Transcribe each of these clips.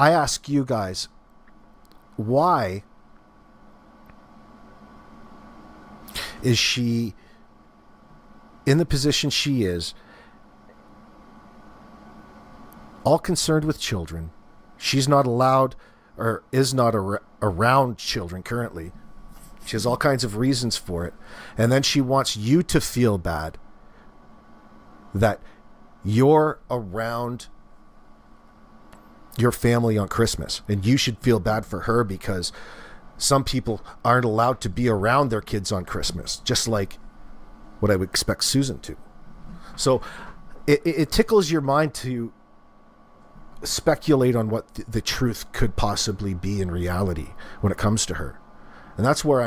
I ask you guys, why is she in the position she is, all concerned with children? She's not allowed or is not around children currently. She has all kinds of reasons for it. And then she wants you to feel bad that you're around your family on Christmas. And you should feel bad for her because some people aren't allowed to be around their kids on Christmas, just like what I would expect Susan to. So it tickles your mind to speculate on what the truth could possibly be in reality when it comes to her. And that's where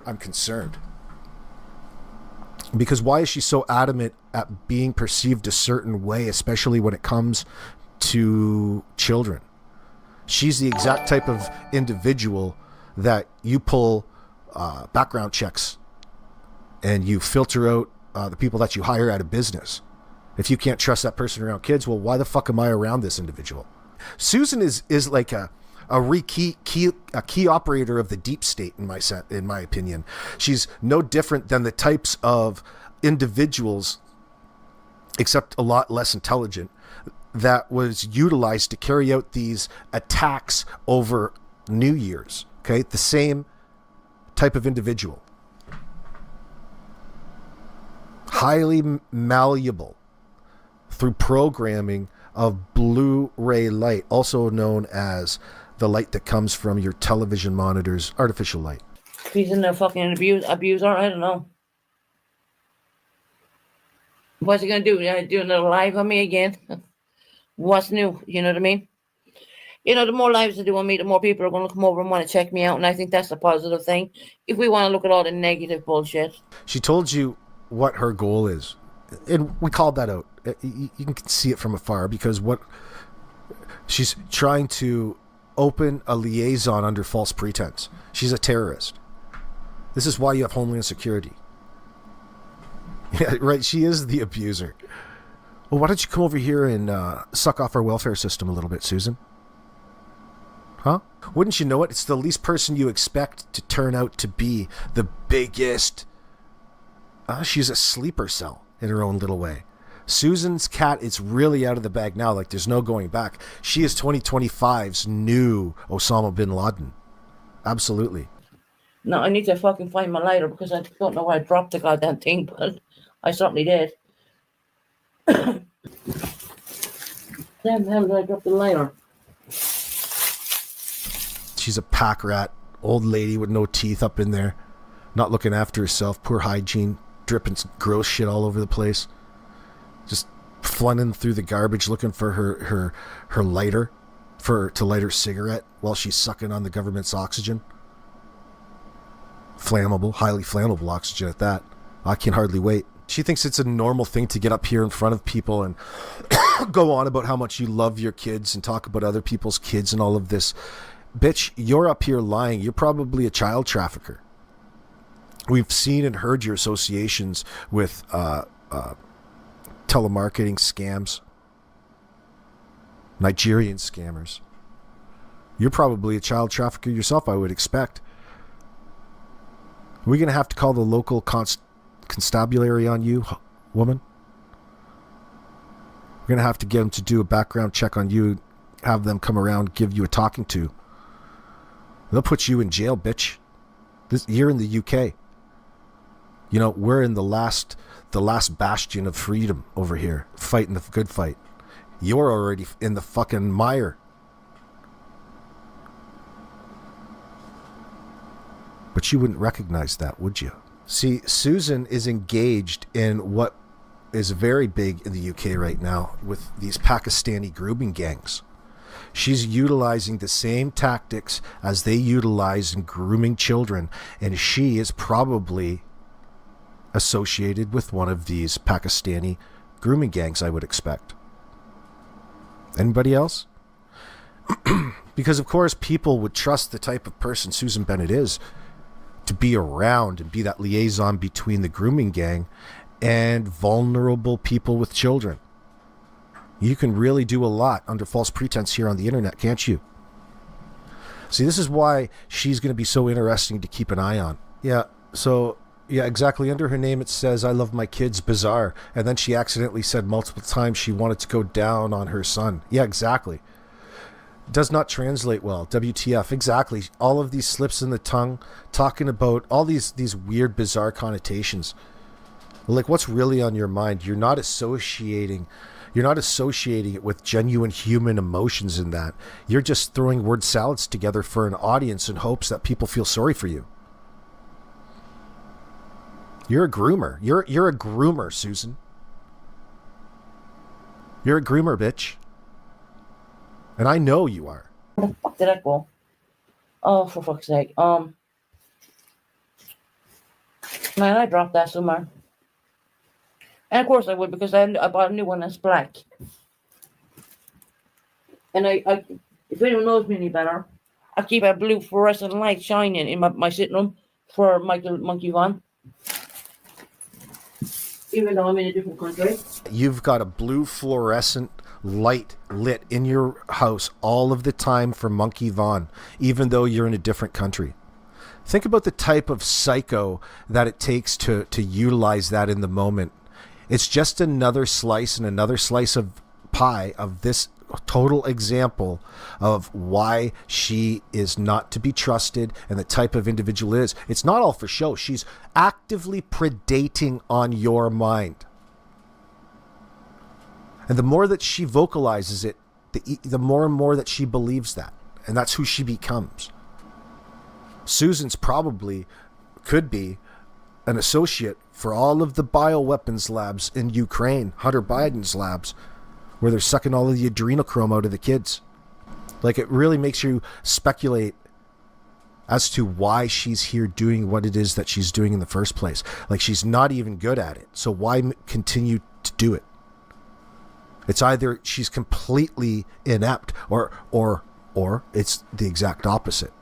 I'm concerned. Because why is she so adamant at being perceived a certain way, especially when it comes to children? She's the exact type of individual that you pull background checks and you filter out the people that you hire out of business. If you can't trust that person around kids, well, why the fuck am I around this individual? Susan is like a key operator of the deep state in my opinion. She's no different than the types of individuals, except a lot less intelligent, that was utilized to carry out these attacks over New Year's. Okay, the same type of individual, highly malleable through programming of Blu-ray light, also known as the light that comes from your television monitor's artificial light. He's in the fucking abuser. I don't know. What's he gonna do? Do another live on me again? What's new? You know what I mean? You know, the more lives they do on me, the more people are going to come over and want to check me out, and I think that's a positive thing. If we want to look at all the negative bullshit. She told you what her goal is, and we called that out. You can see it from afar because what she's trying to open a liaison under false pretense. She's a terrorist. This is why you have Homeland Security. Yeah, right. She is the abuser. Well, why don't you come over here and suck off our welfare system a little bit, Susan? Huh? Wouldn't you know it? It's the least person you expect to turn out to be the biggest. She's a sleeper cell in her own little way. Susan's cat is really out of the bag now. Like, there's no going back. She is 2025's new Osama bin Laden. Absolutely. No, I need to fucking find my lighter because I don't know where I dropped the goddamn thing, but I certainly did. Damn the hell did I drop the lighter? She's a pack rat. Old lady with no teeth up in there. Not looking after herself. Poor hygiene. Dripping gross shit all over the place. Just flunning through the garbage looking for her lighter to light her cigarette while she's sucking on the government's oxygen. Flammable, highly flammable oxygen at that. I can hardly wait. She thinks it's a normal thing to get up here in front of people and go on about how much you love your kids and talk about other people's kids and all of this. Bitch, you're up here lying. You're probably a child trafficker. We've seen and heard your associations with telemarketing scams, Nigerian scammers. You're probably a child trafficker yourself, I would expect. Are we going to have to call the local constabulary on you, woman? We're going to have to get them to do a background check on you, have them come around, give you a talking to. They'll put you in jail, bitch. You're in the UK. You know, we're in the last bastion of freedom over here, fighting the good fight. You're already in the fucking mire. But you wouldn't recognize that, would you? See, Susan is engaged in what is very big in the UK right now with these Pakistani grooming gangs. She's utilizing the same tactics as they utilize in grooming children, and she is probably associated with one of these Pakistani grooming gangs, I would expect. Anybody else? Because, of course, people would trust the type of person Susan Bennet is to be around and be that liaison between the grooming gang and vulnerable people with children. You can really do a lot under false pretense here on the internet, can't you? See, this is why she's going to be so interesting to keep an eye on. Yeah, so, yeah, exactly. Under her name, it says, I love my kids, bizarre. And then she accidentally said multiple times she wanted to go down on her son. Yeah, exactly. Does not translate well. WTF, exactly. All of these slips in the tongue, talking about all these weird, bizarre connotations. Like, what's really on your mind? You're not associating it with genuine human emotions in that. You're just throwing word salads together for an audience in hopes that people feel sorry for you. You're a groomer. You're a groomer, Susan. You're a groomer, bitch. And I know you are. Where the fuck did that go? Oh, for fuck's sake. Man, I dropped that somewhere. And of course I would, because I bought a new one that's black. And I if anyone knows me any better, I keep a blue fluorescent light shining in my sitting room for Michael Monkey Van. Even though I'm in a different country. You've got a blue fluorescent light lit in your house all of the time for Monkey Vaughn, even though you're in a different country. Think about the type of psycho that it takes to utilize that in the moment. It's just another slice and another slice of pie of this total example of why she is not to be trusted and the type of individual is. It's not all for show. She's actively predating on your mind. And the more that she vocalizes it, the more and more that she believes that. And that's who she becomes. Susan's probably could be an associate for all of the bioweapons labs in Ukraine, Hunter Biden's labs, where they're sucking all of the adrenochrome out of the kids. Like, it really makes you speculate as to why she's here doing what it is that she's doing in the first place. Like, she's not even good at it. So why continue to do it? It's either she's completely inept or it's the exact opposite.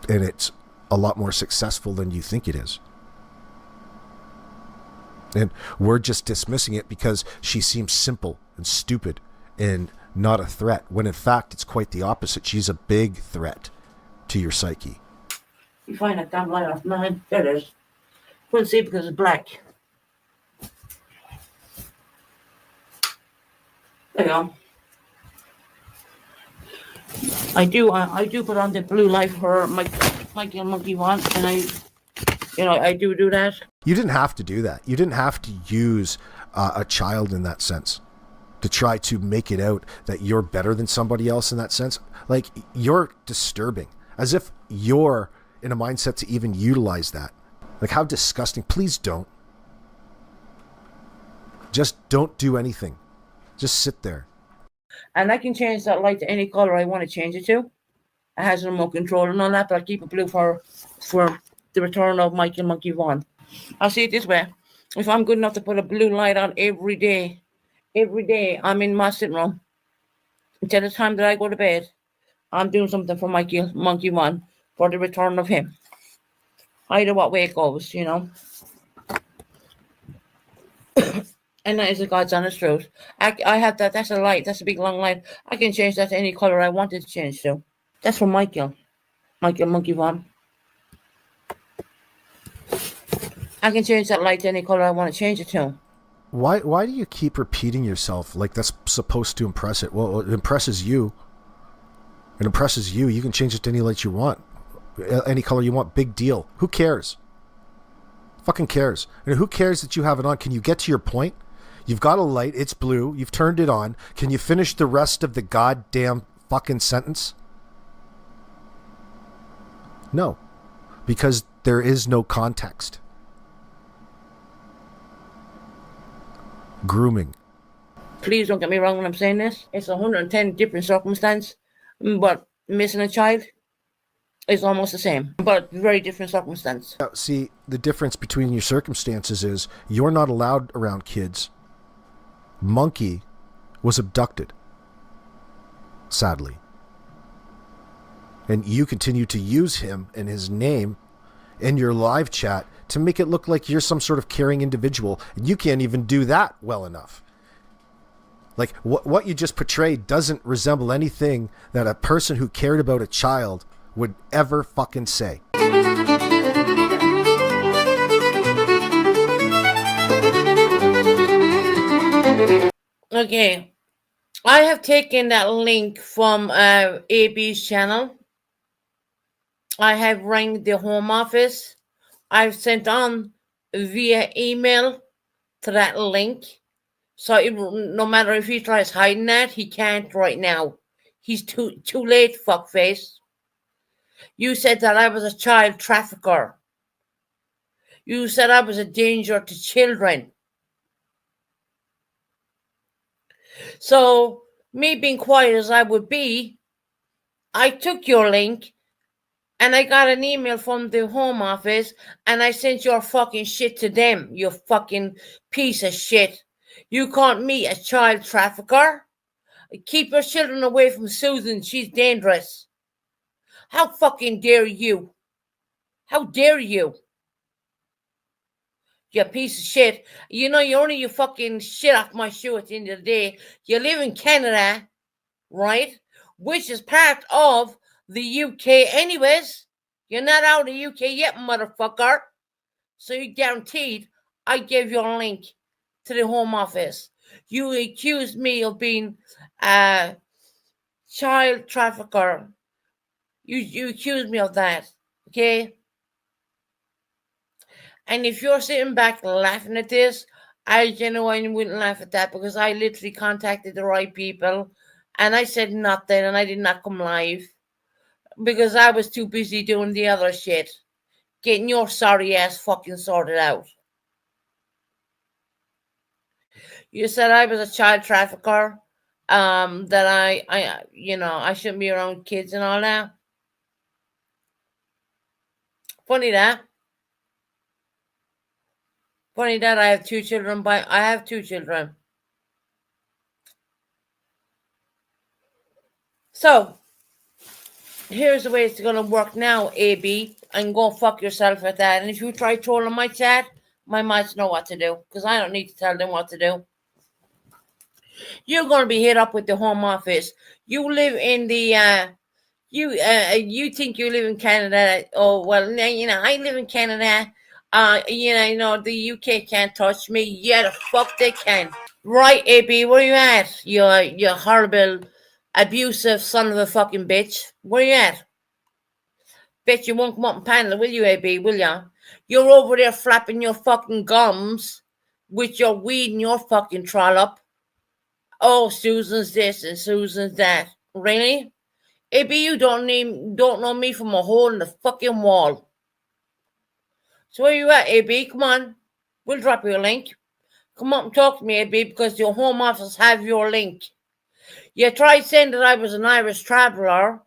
And it's a lot more successful than you think it is. And we're just dismissing it because she seems simple and stupid and not a threat, when in fact it's quite the opposite. She's a big threat to your psyche. You find that damn light off mine? There it is. Couldn't see it because it's black. There you go. I do put on the blue light for Michael Monkey One, and I do that. You didn't have to do that. You didn't have to use a child in that sense to try to make it out that you're better than somebody else in that sense. Like, you're disturbing, as if you're in a mindset to even utilize that. Like, how disgusting. Please don't. Just don't do anything. Just sit there. And I can change that light to any color I want to change it to. It has remote control and all that, but I'll keep it blue for the return of Michael Monkey One. I'll see it this way. If I'm good enough to put a blue light on every day I'm in my sitting room, until the time that I go to bed, I'm doing something for Michael Monkey One for the return of him. Either what way it goes, you know. And that is the God's honest truth. I have that. That's a light. That's a big long light. I can change that to any color I want it to change to. That's for Michael Monkey One. I can change that light to any color I want to change it to. Why do you keep repeating yourself like that's supposed to impress it? Well, it impresses you. It impresses you. You can change it to any light you want. Any color you want. Big deal. Who cares? Fucking cares. And who cares that you have it on? Can you get to your point? You've got a light. It's blue. You've turned it on. Can you finish the rest of the goddamn fucking sentence? No. Because there is no context. Grooming. Please don't get me wrong when I'm saying this. It's 110 different circumstances, but missing a child is almost the same, but very different circumstance. See, the difference between your circumstances is you're not allowed around kids. Monkey was abducted, sadly. And you continue to use him and his name in your live chat to make it look like you're some sort of caring individual. And you can't even do that well enough. Like what you just portrayed doesn't resemble anything that a person who cared about a child would ever fucking say. Okay. I have taken that link from AB's channel. I have rang the home office. I've sent on via email to that link. So no matter if he tries hiding that, he can't right now. He's too late, fuckface. You said that I was a child trafficker. You said I was a danger to children. So me being quiet as I would be, I took your link and I got an email from the home office and I sent your fucking shit to them, you fucking piece of shit. You called me a child trafficker? Keep your children away from Susan, she's dangerous. How fucking dare you? How dare you? You piece of shit. You know, you only you fucking shit off my shoe at the end of the day. You live in Canada, right? Which is part of the UK anyways. You're not out of the UK yet, motherfucker. So you guaranteed I gave you a link to the home office. You accused me of being a child trafficker. You accused me of that, okay? And if you're sitting back laughing at this, I genuinely wouldn't laugh at that because I literally contacted the right people and I said nothing and I did not come live because I was too busy doing the other shit. Getting your sorry ass fucking sorted out. You said I was a child trafficker, that I shouldn't be around kids and all that. Funny that. Funny that I have two children, but I have two children. So, here's the way it's gonna work now, AB. And go fuck yourself at that. And if you try trolling my chat, my mates know what to do. Because I don't need to tell them what to do. You're gonna be hit up with the home office. You live in the you think you live in Canada. Oh well, I live in Canada. The UK can't touch me. Yeah, the fuck they can. Right, AB, where you at? You horrible, abusive son of a fucking bitch. Where you at? Bet you won't come up and panel, will you, AB, will ya? You're over there flapping your fucking gums with your weed and your fucking trollop. Oh, Susan's this and Susan's that. Really? AB, you don't know me from a hole in the fucking wall. So where you at, AB? Come on. We'll drop you a link. Come up and talk to me, AB, because your home office have your link. You tried saying that I was an Irish traveller,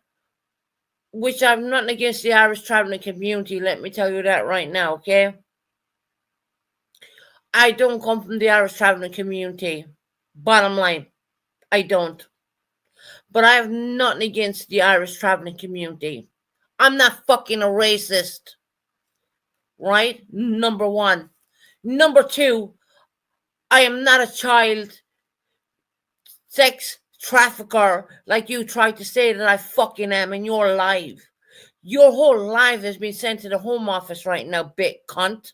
which I'm nothing against the Irish traveling community, let me tell you that right now, okay? I don't come from the Irish traveling community. Bottom line, I don't. But I have nothing against the Irish traveling community. I'm not fucking a racist. Right? Number one. Number two, I am not a child sex trafficker like you tried to say that I fucking am in your life. Your whole life has been sent to the home office right now, bit cunt.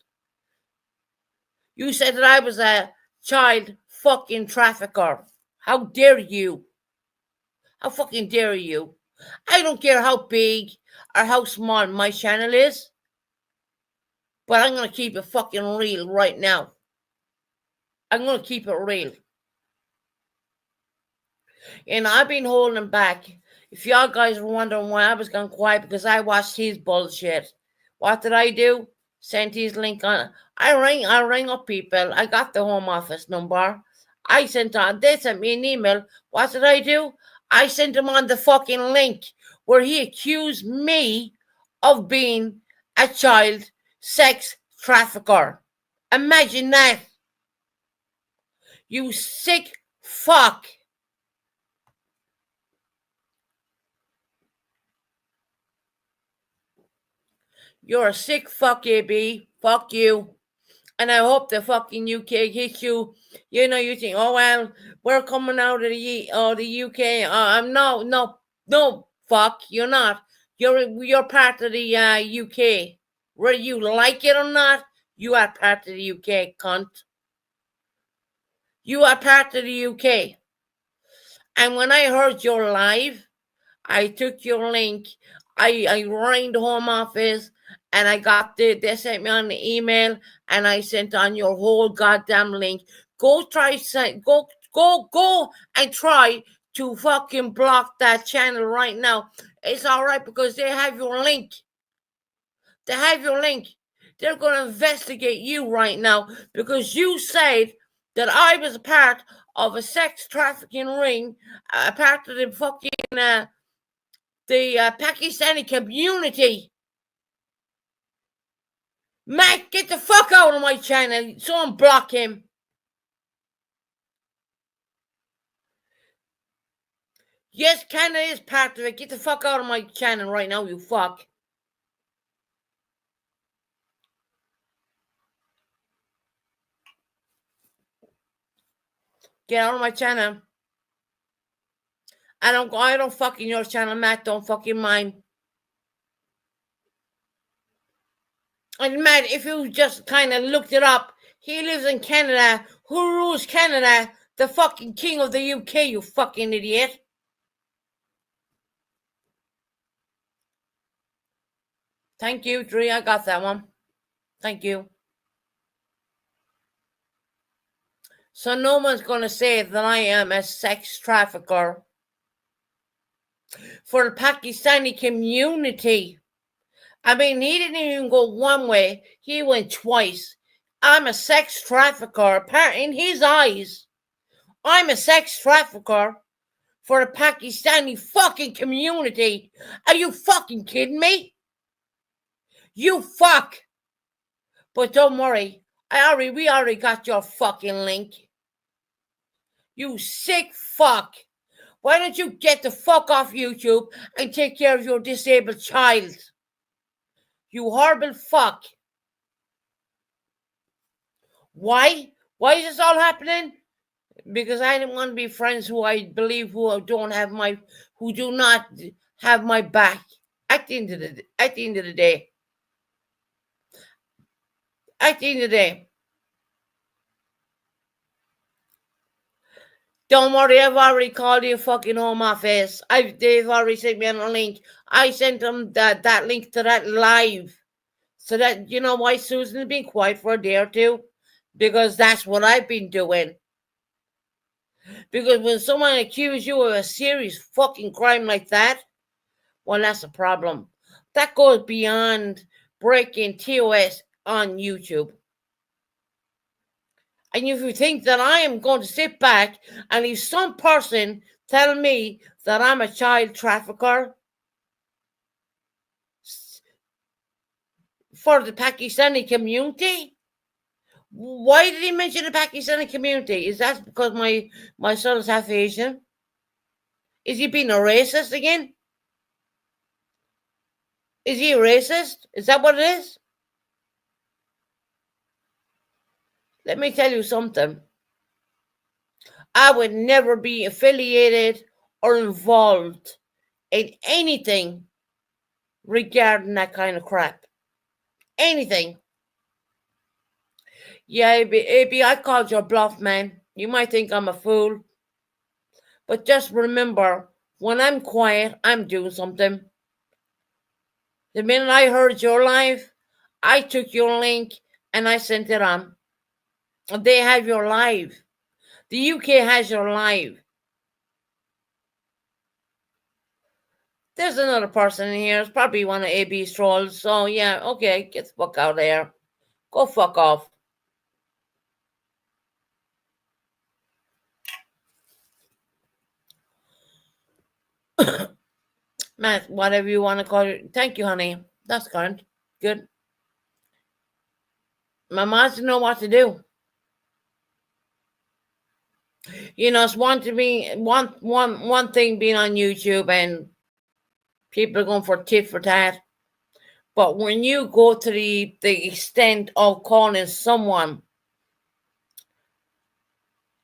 You said that I was a child fucking trafficker. How dare you? How fucking dare you? I don't care how big or how small my channel is, but I'm going to keep it fucking real right now. I'm going to keep it real. And I've been holding back. If y'all guys were wondering why I was gone quiet, because I watched his bullshit. What did I do? Sent his link on. I rang up people. I got the home office number. They sent me an email. What did I do? I sent him on the fucking link where he accused me of being a child sex trafficker. Imagine that. You sick fuck. You're a sick fuck, AB. Fuck you. And I hope the fucking UK hits you. You know, you think, oh well, we're coming out of the UK. I'm no, fuck, you're not. You're part of the UK. Whether you like it or not, you are part of the UK, cunt. You are part of the UK. And when I heard your live, I took your link. I rang the Home Office and I got they sent me on the email and I sent on your whole goddamn link. Go and try to fucking block that channel right now. It's alright because they have your link. They have your link. They're going to investigate you right now because you said that I was a part of a sex trafficking ring, a part of the fucking the Pakistani community. Matt, get the fuck out of my channel. Someone block him. Yes, Canada is part of it. Get the fuck out of my channel right now, you fuck. Get out of my channel. I don't fucking your channel, Matt. Don't fucking mind. And Matt, if you just kind of looked it up, he lives in Canada. Who rules Canada? The fucking king of the UK, you fucking idiot. Thank you, Dre. I got that one. Thank you. So no one's going to say that I am a sex trafficker for the Pakistani community. I mean, he didn't even go one way. He went twice. I'm a sex trafficker. In his eyes, I'm a sex trafficker for the Pakistani fucking community. Are you fucking kidding me? You fuck. But don't worry. We already got your fucking link. You sick fuck. Why don't you get the fuck off YouTube and take care of your disabled child? You horrible fuck. Why? Why is this all happening? Because I didn't want to be friends who I believe who do not have my back. At the end of the day. Don't worry, I've already called your fucking Home Office. They've already sent me on a link. I sent them that link to that live. So that, you know why Susan has been quiet for a day or two? Because that's what I've been doing. Because when someone accuses you of a serious fucking crime like that, well, that's a problem. That goes beyond breaking TOS on YouTube. And if you think that I am going to sit back and leave some person tell me that I'm a child trafficker for the Pakistani community, why did he mention the Pakistani community? Is that because my son is half Asian? Is he being a racist again? Is he a racist? Is that what it is? Let me tell you something. I would never be affiliated or involved in anything regarding that kind of crap. Anything. Yeah, AB, I called your bluff, man. You might think I'm a fool. But just remember, when I'm quiet, I'm doing something. The minute I heard your live, I took your link and I sent it on. They have your live. The UK has your live. There's another person in here. It's probably one of AB's trolls. So, yeah, okay, get the fuck out of there. Go fuck off. Matt, whatever you want to call it. Thank you, honey. That's current. Good. My mom doesn't know what to do. You know, it's one thing being on YouTube and people are going for tit for tat. But when you go to the extent of calling someone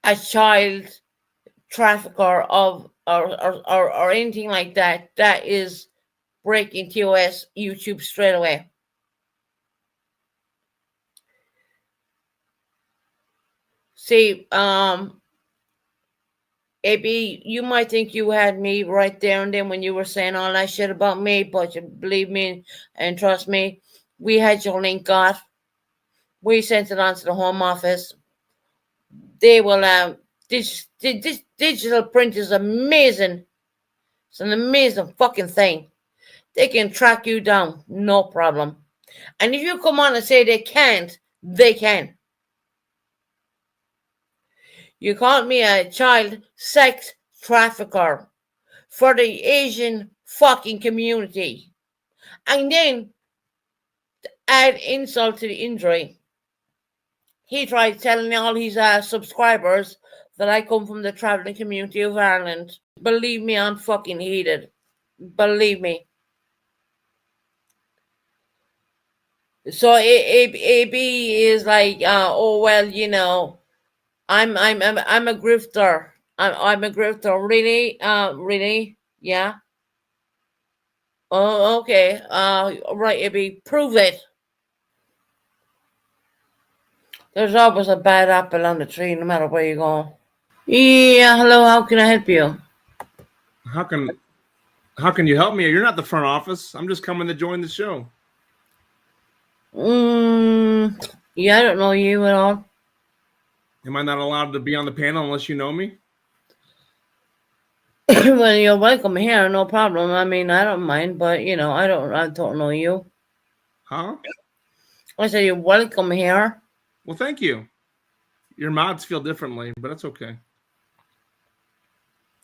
a child trafficker or anything like that, that is breaking TOS YouTube straight away. See, AB, you might think you had me right there and then when you were saying all that shit about me, but you believe me and trust me, we had your link got. We sent it on to the home office. They will this digital print is amazing. It's an amazing fucking thing. They can track you down, no problem. And if you come on and say they can't, they can. You called me a child sex trafficker for the Asian fucking community. And then add insult to the injury. He tried telling all his subscribers that I come from the traveling community of Ireland. Believe me, I'm fucking heated. Believe me. So AB is like, oh well, you know, I'm a grifter. I'm a grifter. Really? Really? Yeah. Oh, okay. Right, AB, prove it. There's always a bad apple on the tree, no matter where you go. Yeah, hello. How can I help you? How can you help me? You're not the front office. I'm just coming to join the show. Yeah, I don't know you at all. Am I not allowed to be on the panel unless you know me? Well, you're welcome here, no problem. I mean, I don't mind, but you know, I don't know you. Huh? I said you're welcome here. Well, thank you. Your mods feel differently, but that's okay.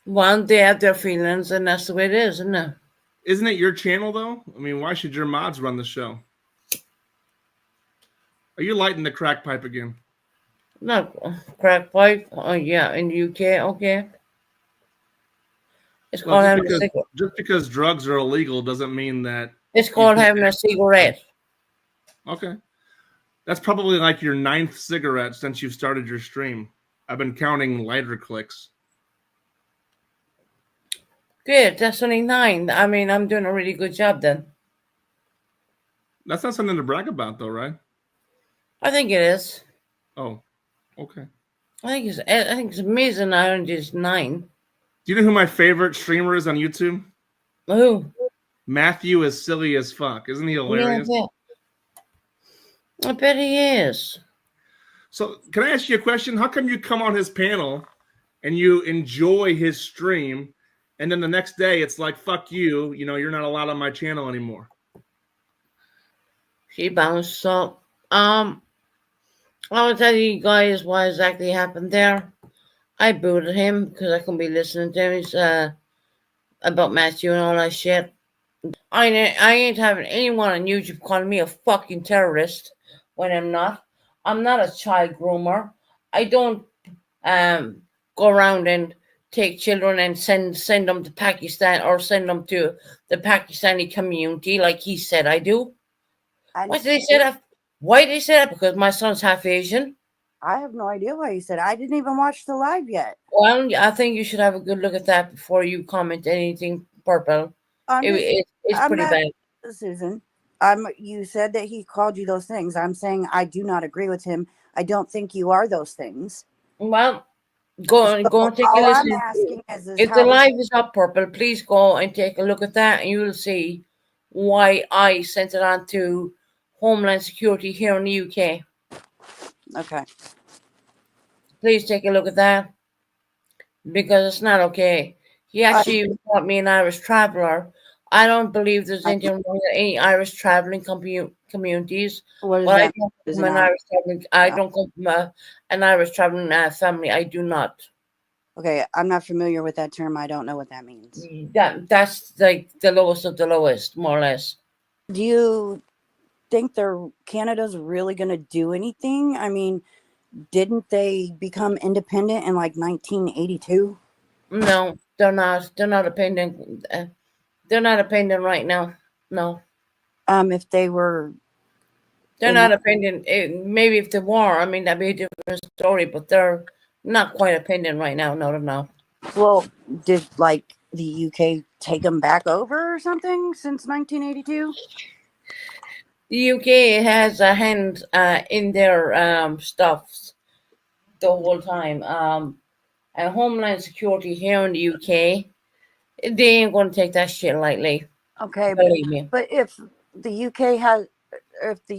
Well, they have their feelings, and that's the way it is, isn't it? Isn't it your channel, though? I mean, why should your mods run the show? Are you lighting the crack pipe again? Not crack pipe. Oh, yeah, in the UK, okay. It's called having a cigarette. Just because drugs are illegal doesn't mean that... It's called having a cigarette. Okay. That's probably like your 9th cigarette since you've started your stream. I've been counting lighter clicks. Good, that's only 9. I mean, I'm doing a really good job then. That's not something to brag about, though, right? I think it is. Oh, okay. I think it's amazing I only just 9. Do you know who my favorite streamer is on YouTube? Who? Matthew is silly as fuck. Isn't he hilarious? Yeah, I bet he is. So, can I ask you a question? How come you come on his panel and you enjoy his stream, and then the next day it's like, fuck you, you know, you're not allowed on my channel anymore? She bounced up. I'll tell you guys what exactly happened there. I booted him because I couldn't be listening to him. He's about Matthew and all that shit. I ain't having anyone on YouTube calling me a fucking terrorist when I'm not. I'm not a child groomer. I don't go around and take children and send them to Pakistan or send them to the Pakistani community like he said I do. Why did they say that? Why did they say that? Because my son's half Asian. I have no idea why you said. I didn't even watch the live yet. Well, I think you should have a good look at that before you comment anything purple. It's pretty bad. Susan, you said that he called you those things. I'm saying I do not agree with him. I don't think you are those things. Well, go and take a listen. I'm asking if the live is up, purple, please go and take a look at that, and you will see why I sent it on to Homeland Security here in the UK. Okay. Please take a look at that because it's not okay. He actually brought me an Irish traveler. I don't believe there's anything wrong with any Irish traveling communities. What is but that? I don't come from an Irish traveling family. I do not. Okay, I'm not familiar with that term. I don't know what that means. That's like the lowest of the lowest, more or less. Do you think Canada's really going to do anything? I mean, didn't they become independent in like 1982? No, they're not. They're not independent. They're not independent right now. No. If they were, They're in not opinion. Maybe if they were, I mean, that'd be a different story. But they're not quite opinion right now. No. well, did like the UK take them back over or something since 1982? The UK has a hand in their stuffs the whole time. And Homeland Security here in the UK, they ain't gonna take that shit lightly. Okay, Believe me. but if the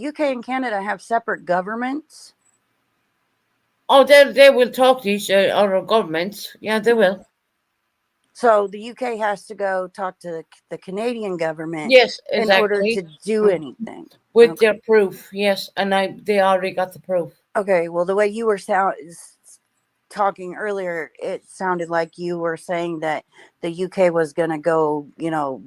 UK and Canada have separate governments, Oh, they will talk to each other governments. Yeah, they will. so the UK has to go talk to the Canadian government Yes, in order exactly. to do anything. With Okay. their proof, yes, and they already got the proof. Okay, well, the way you were talking earlier, it sounded like you were saying that the UK was going to go,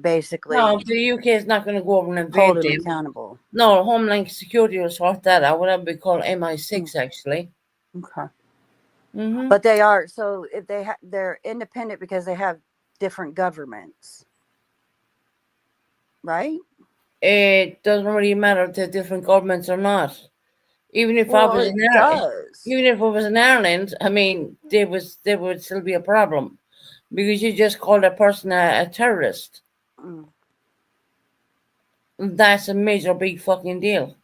basically No, the UK is not going to go over and hold invade them them. accountable. No, Homeland Security will sort that out. Whatever we call MI6, actually. Okay. Mm-hmm. But they are, so if they're independent because they have different governments, right? It doesn't really matter if they're different governments or not. Even if I Well, was it in Ireland, does. even if I was in Ireland, I mean, there would still be a problem because you just called a person a terrorist. Mm, That's a major big fucking deal.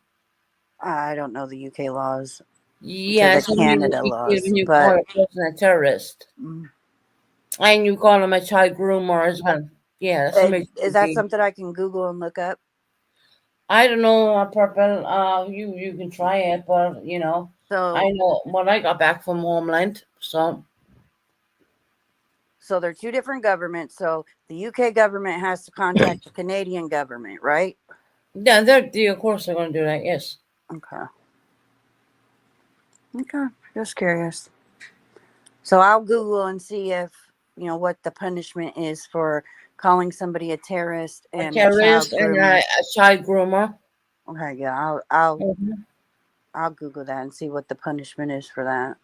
I don't know the UK laws Yeah, to it's the a major Canada big deal laws, when you but call a person a terrorist. mm, And you call him a child groomer as well. Yeah, that's a major is that deal. something I can Google and look up? I don't know, Purple. You can try it, but So, I know when I got back from Homeland. So they're two different governments. So the UK government has to contact the Canadian government, right? yeah, of course they're going to do that. Yes. Okay. Okay. Just curious. So I'll Google and see if what the punishment is for calling somebody a terrorist A and a child terrorist and groomer. a child groomer. Okay, yeah, I'll Mhm. I'll Google that and see what the punishment is for that.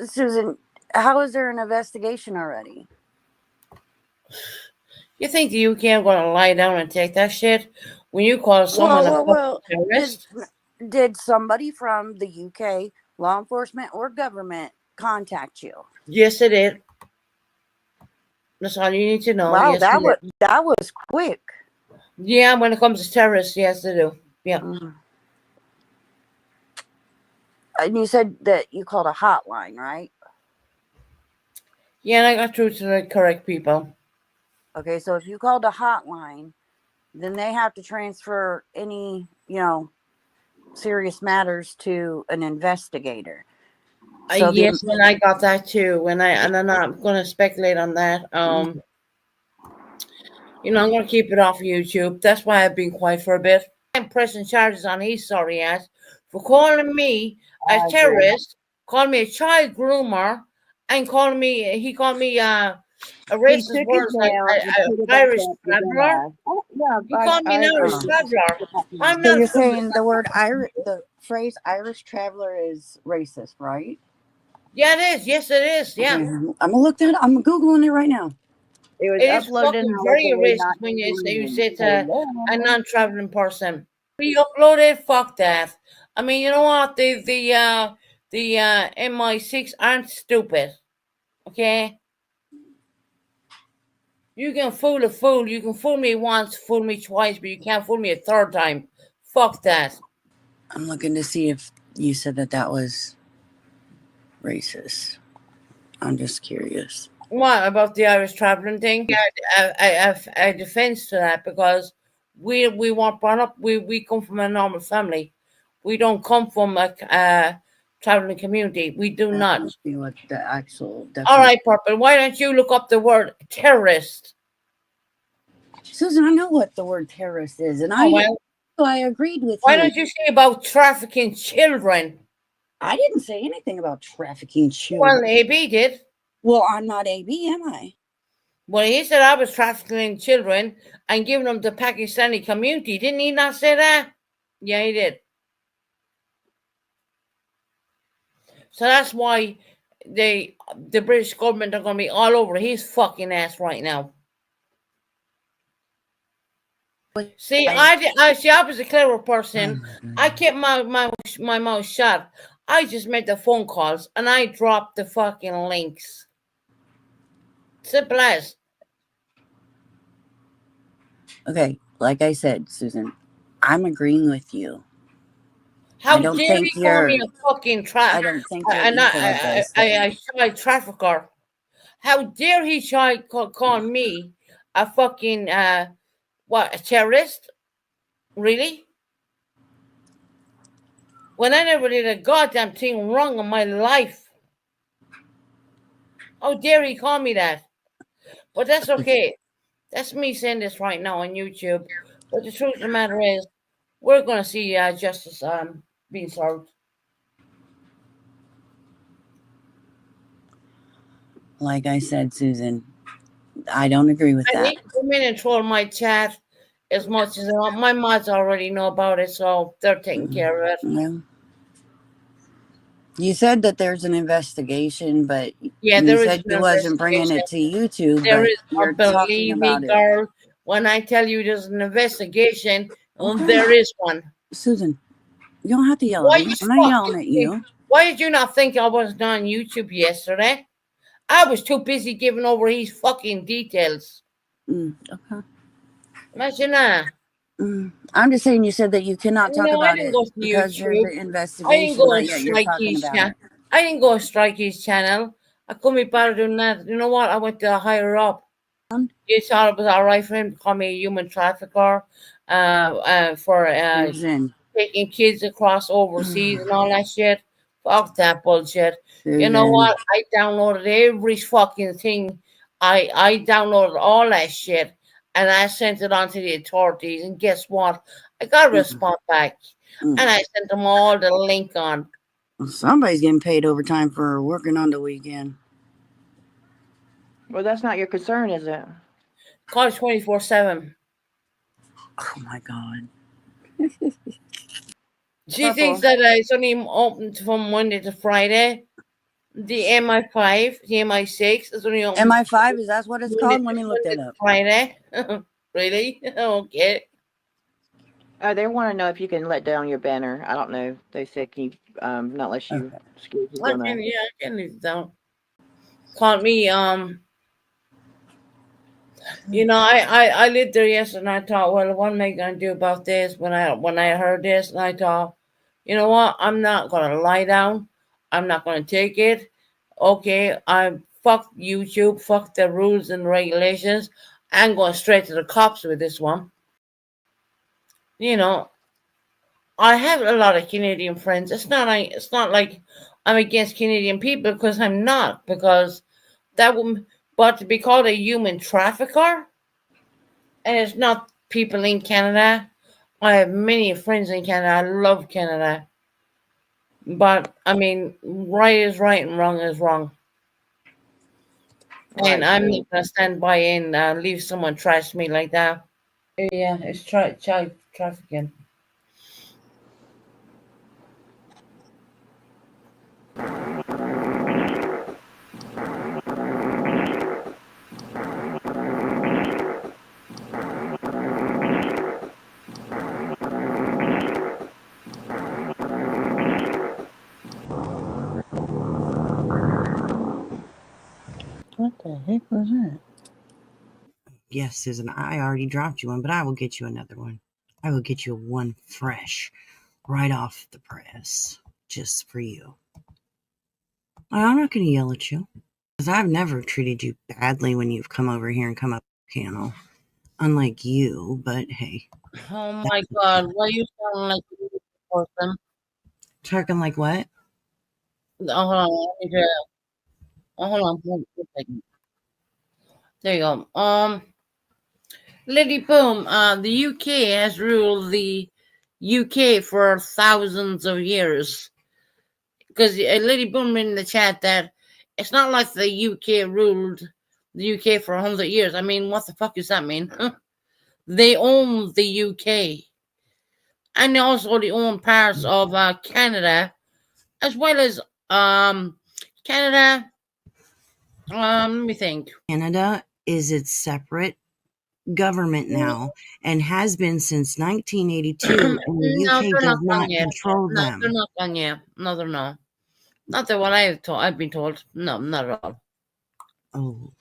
Susan, how is there an investigation already? You think the UK are going to lie down and take that shit when you call someone a fucking terrorist? Did somebody from the UK law enforcement or government contact you? Yes, it is. That's all you need to know. Wow, Yes, it is. that was quick. Yeah, when it comes to terrorists, yes, they do. Yeah. Mm. And you said that you called a hotline, right? Yeah, and I got through to the correct people. Okay, so if you called a hotline, then they have to transfer any, serious matters to an investigator. So Yes, and I got that too. And I'm not going to speculate on that. I'm going to keep it off of YouTube. That's why I've been quiet for a bit. I'm pressing charges on his sorry ass for calling me a terrorist, calling me a child groomer, and he called me a racist words like Irish traveler. He called me an Irish traveler. I'm So not. you're saying the phrase Irish traveler is racist, right? Yeah, it is. Yes, it is. Yeah. Okay, I'm gonna look that up. I'm Googling it right now. It is fucking very racist when you say it's a non-traveling person. We uploaded. Fuck that. I mean, you know what? The MI6 aren't stupid. Okay. You can fool a fool. You can fool me once, fool me twice, but you can't fool me a third time. Fuck that. I'm looking to see if you said that was racist. I'm just curious. What about the Irish traveling thing? Yeah, I have a defense to that because we weren't brought up. We come from a normal family. We don't come from a traveling community. We do not. Let's see what the actual definition. All right, Purple. Why don't you look up the word terrorist? Susan, I know what the word terrorist is, and I agreed with Why you. don't you say about trafficking children? I didn't say anything about trafficking children. Well, AB did. Well, I'm not AB, am I? Well, he said I was trafficking children and giving them to Pakistani community. Didn't he not say that? Yeah, he did. So that's why the British government are going to be all over his fucking ass right now. See, I was a clever person. I kept my mouth shut. I just made the phone calls and I dropped the fucking links. Simple as. Okay, like I said, Susan, I'm agreeing with you. How I don't dare think he call me you're. a fucking I don't think you're evil at this. I tried trafficker. How dare he try call me a fucking a terrorist? Really? When I never did a goddamn thing wrong in my life. How dare he call me that? But that's okay. That's me saying this right now on YouTube. But the truth of the matter is, we're gonna see justice being served. Like I said, Susan, I don't agree with And that. he can come in and troll my chat as much as my mods already know about it, so they're taking care of it. Well, you said that there's an investigation, but Yeah, you there is said an you wasn't bringing it to YouTube, There but is, you're talking believe me, about it. girl. When I tell you there's an investigation, Okay. there is one. Susan, you don't have to yell at me. I'm not yelling at you. Why did you not think I wasn't on YouTube yesterday? I was too busy giving over his fucking details. Okay. Imagine that. I'm just saying you said that you cannot talk No, I about didn't it go to because there's YouTube. an I didn't investigation, go but and yet you're strike talking his about channel. it. I didn't go and strike his channel. I couldn't be better than that. You know what? I went to higher up. You thought it was all right for him to call me a human trafficker for Susan, taking kids across overseas and all that shit. Fuck that bullshit. You know Susan. what? I downloaded every fucking thing. I downloaded all that shit and I sent it on to the authorities. And guess what? I got a response back. And I sent them all the link on. Somebody's getting paid overtime for working on the weekend. Well, that's not your concern, is it? Call 24/7. Oh my God. She thinks that it's only open from Monday to Friday. The MI5, the MI6 is only open. MI5, is that what it's called? Let me look that up. Friday. Really? Okay. They want to know if you can let down your banner. I don't know. They said can you not let you excuse you on that. Yeah, I can leave it down. Called me, you know, I lived there yesterday and I thought, well, what am I gonna do about this when I heard this? And I thought, you know what, I'm not gonna lie down. I'm not gonna take it. Okay, I fuck YouTube, fuck the rules and regulations. I'm going straight to the cops with this one. You know, I have a lot of Canadian friends. It's not like I'm against Canadian people, because I'm not, because that would, but to be called a human trafficker, and it's not people in Canada. I have many friends in Canada. I love Canada. But I mean, right is right and wrong is wrong. And I'm not gonna stand by and leave someone trash me like that. Yeah, it's child trafficking. What the heck was that? Yes, Susan, I already dropped you one, but I will get you another one. I will get you one fresh, right off the press, just for you. I'm not going to yell at you, because I've never treated you badly when you've come over here and come up the panel. Unlike you, but hey. Oh my God, why you sound like a person? Talking like what? Oh, hold on. Hold on. Hold on. There you go. Lady Boom, the UK has ruled the UK for thousands of years. Because Lady Boom in the chat that it's not like the UK ruled the UK for 100 years. I mean, what the fuck does that mean? They own the UK. And also they own parts of Canada, as well as Canada. Let me think. Canada is its separate government now and has been since 1982, and the No, UK they're does not done not yet. control No, them. they're not done yet. No, they're not. Not that what I've been told. No, not at all. Oh,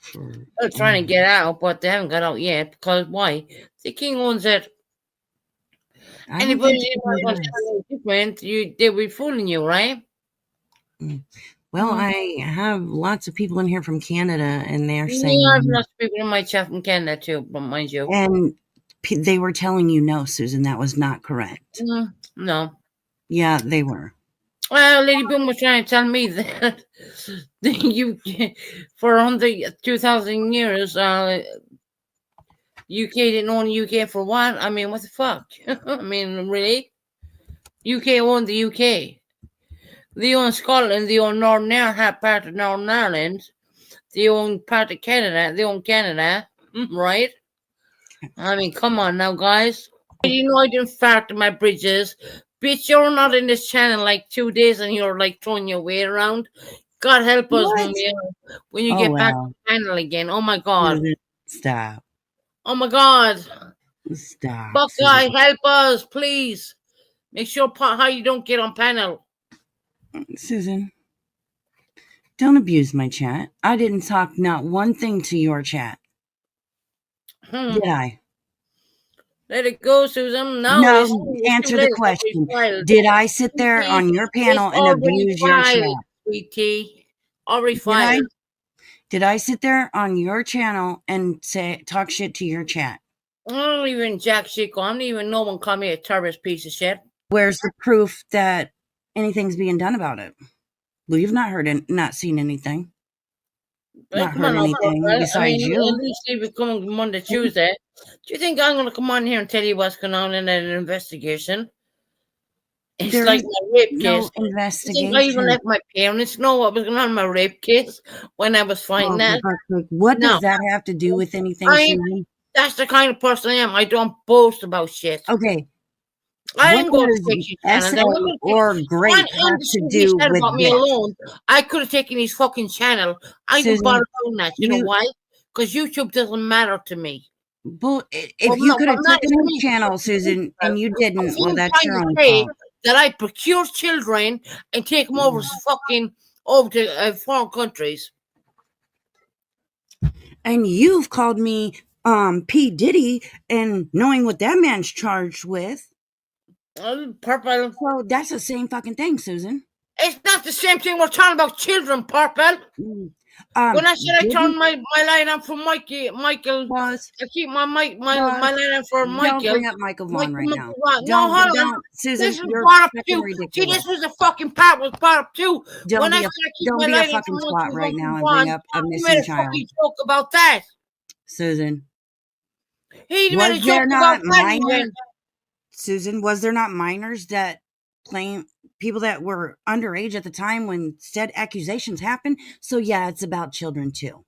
They're trying to get out, but they haven't got out yet. Because why? The king owns it. I don't Anybody think wants to tell you different, they'll be fooling you, right? Well, Mm. I have lots of people in here from Canada, and they're Yeah, saying, I have lots of people in my chat from Canada too, but mind you. and they were telling you no, Susan, that was not correct. No. Yeah, they were. Well, Lady Boom was trying to tell me that the UK, for 2,000 years, UK didn't own the UK for what? I mean, what the fuck? I mean, really? UK owned the UK. They own Scotland, they own Northern Ireland, part of Northern Ireland. They own part of Canada, they own Canada, right? I mean, come on now, guys. You know I didn't fart in my bridges. Bitch, you're not in this channel like 2 days and you're like throwing your weight around. God help us when you get back to the channel again. Oh my God. Stop. Oh my God. Stop. Buckeye, help us, please. Make sure how you don't get on panel. Susan, don't abuse my chat. I didn't talk not one thing to your chat. Did I? Let it go, Susan. No, answer the question. Did I sit there on your panel and abuse your chat? Sweetie. Already filed. Did I sit there on your channel and talk shit to your chat? I don't even jack shit. I don't even know one call me a terrorist piece of shit. Where's the proof that anything's being done about it? Well, you've not heard it, not seen anything. Not heard anything besides you. At least if we come on Monday, Tuesday. Do you think I'm going to come on here and tell you what's going on in an investigation? It's there like my rape case. Investigation. I even let my parents know what was going on in my rape case when I was fighting that. What does that have to do with anything? That's the kind of person I am. I don't boast about shit. Okay. I didn't go to take your channel. Or great have to do with about me alone. I could have taken his fucking channel. I didn't bother doing that. You know why? Because YouTube doesn't matter to me. But if you could have taken his channel, Susan, and you didn't, well, that's your own fault. That I procure children and take them over to foreign countries. And you've called me P. Diddy, and knowing what that man's charged with. Purple. So that's the same fucking thing, Susan. It's not the same thing. We're talking about children, Purple. When I said I turned my line on for Michael, I keep my line on for Michael. Don't bring up Michael Vaughn right now. No, hold on. Susan, this was you're brought up too. ridiculous. See, this was the fucking part was brought up too. Don't be a fucking twat right now and bring up a missing child. Fucking joke about that, Susan. He made a joke about that. Susan, was there not minors that claim people that were underage at the time when said accusations happened? So yeah, it's about children too.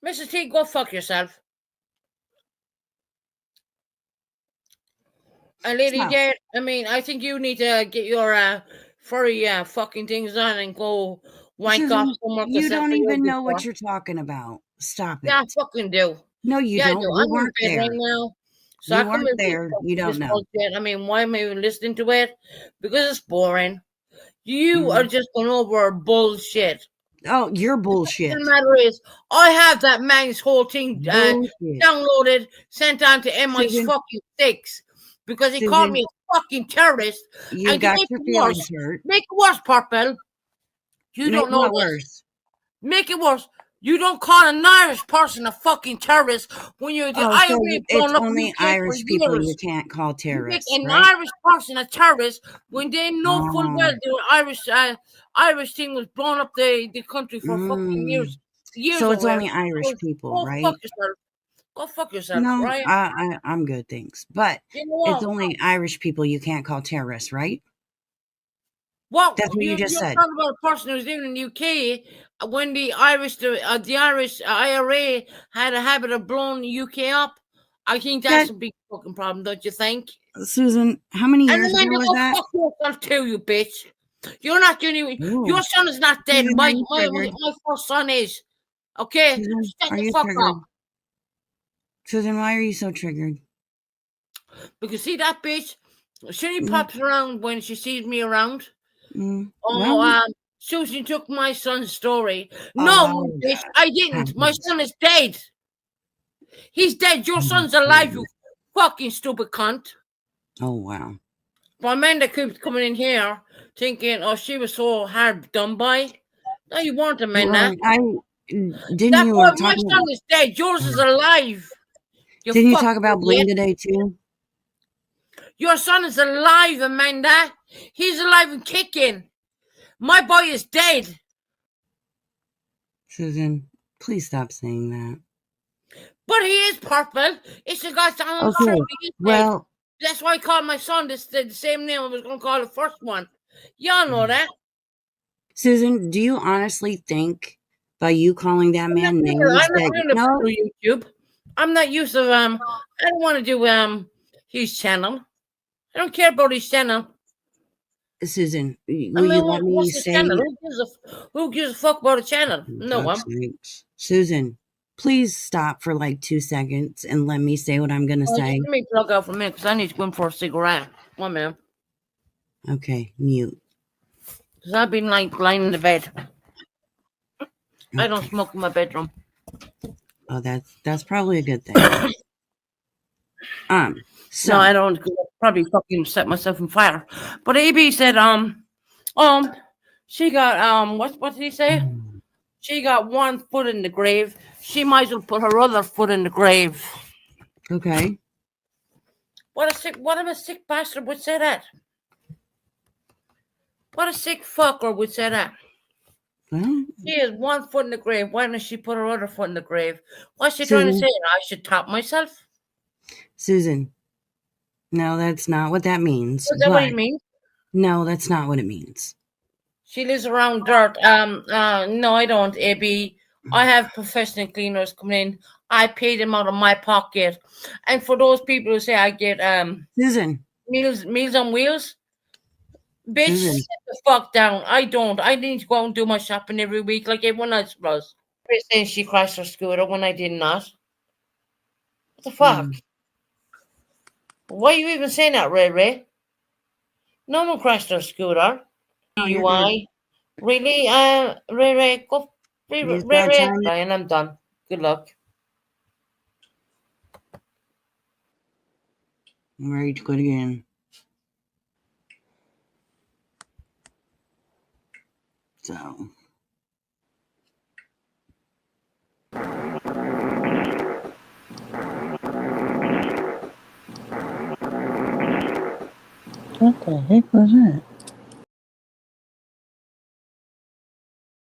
Mrs. T, go fuck yourself. And Lady J, I mean, I think you need to get your furry fucking things on and go wank off somewhere. You don't even know what you're talking about. Stop it. Yeah, I fucking do. No, you don't. You weren't there. Right now. So you weren't there. You don't know. I mean, why am I even listening to it? Because it's boring. You are just going over bullshit. Oh, you're bullshit. The matter is, I have that man's whole thing downloaded, sent on to MI fucking 6 because he called me a fucking terrorist. You got your feelings hurt. Make it worse, Purple. You don't know worse. Make it worse. You don't call an Irish person a fucking terrorist when you're the Irish. It's only Irish people you can't call terrorists. An Irish person a terrorist when they know full well the Irish thing was blowing up the country for fucking years. So it's only Irish people, right? Go fuck yourself. No, right? I'm good, thanks. But it's only Irish people you can't call terrorists, right? Well, that's what you just said. You're talking about a person who's living in the UK when the Irish IRA had a habit of blowing the UK up. I think that's a big fucking problem, don't you think? Susan, how many years ago was that? Fuck yourself too, you bitch. You're not doing. Your son is not dead. Susan, my first son is. Okay, Susan, shut the fuck up. Susan, why are you so triggered? Because see that bitch, she only pops around when she sees me around. Susie took my son's story. No, bitch, I didn't. My son is dead. He's dead. Your son's alive, you fucking stupid cunt. Oh, wow. But Amanda keeps coming in here thinking, oh, she was so hard done by. No, you weren't, Amanda. Didn't you talk my son is dead. Yours is alive. Didn't you talk about Blaine today, too? Your son is alive, Amanda. He's alive and kicking. My boy is dead. Susan, please stop saying that. But he is purple. It's the guy's on the Okay, well, that's why I called my son the same name I was going to call the first one. Y'all know that. Susan, do you honestly think by you calling that man names that YouTube? I'm not used to I don't want to do his channel. I don't care about his channel. Susan, will you let me say who gives a fuck about a channel? No one. Susan, please stop for like 2 seconds and let me say what I'm gonna say. Let me plug out for a minute because I need to go in for a cigarette. 1 minute. Okay, mute. Because I've been like lying in the bed. I don't smoke in my bedroom. Oh, that's probably a good thing. No, I don't. Probably fucking set myself on fire. But AB said, she got what did he say? She got 1 foot in the grave. She might as well put her other foot in the grave. Okay. What if a sick bastard would say that? What a sick fucker would say that? Well, she has 1 foot in the grave. Why doesn't she put her other foot in the grave? What's she trying to say? I should top myself? Susan, no, that's not what that means. Is that what it means? No, that's not what it means. She lives around dirt. No, I don't, AB. I have professional cleaners coming in. I pay them out of my pocket. And for those people who say I get Susan, meals on wheels, bitch, sit the fuck down. I don't. I need to go out and do my shopping every week like everyone else does. Saying she crashed her scooter when I did not. What the fuck? Why are you even saying that, Ray Ray? No one crashed her scooter. UI. Really? Ray Ray, go. Ray Ray, Brian, I'm done. Good luck. I'm ready to quit again. So. What the heck was that?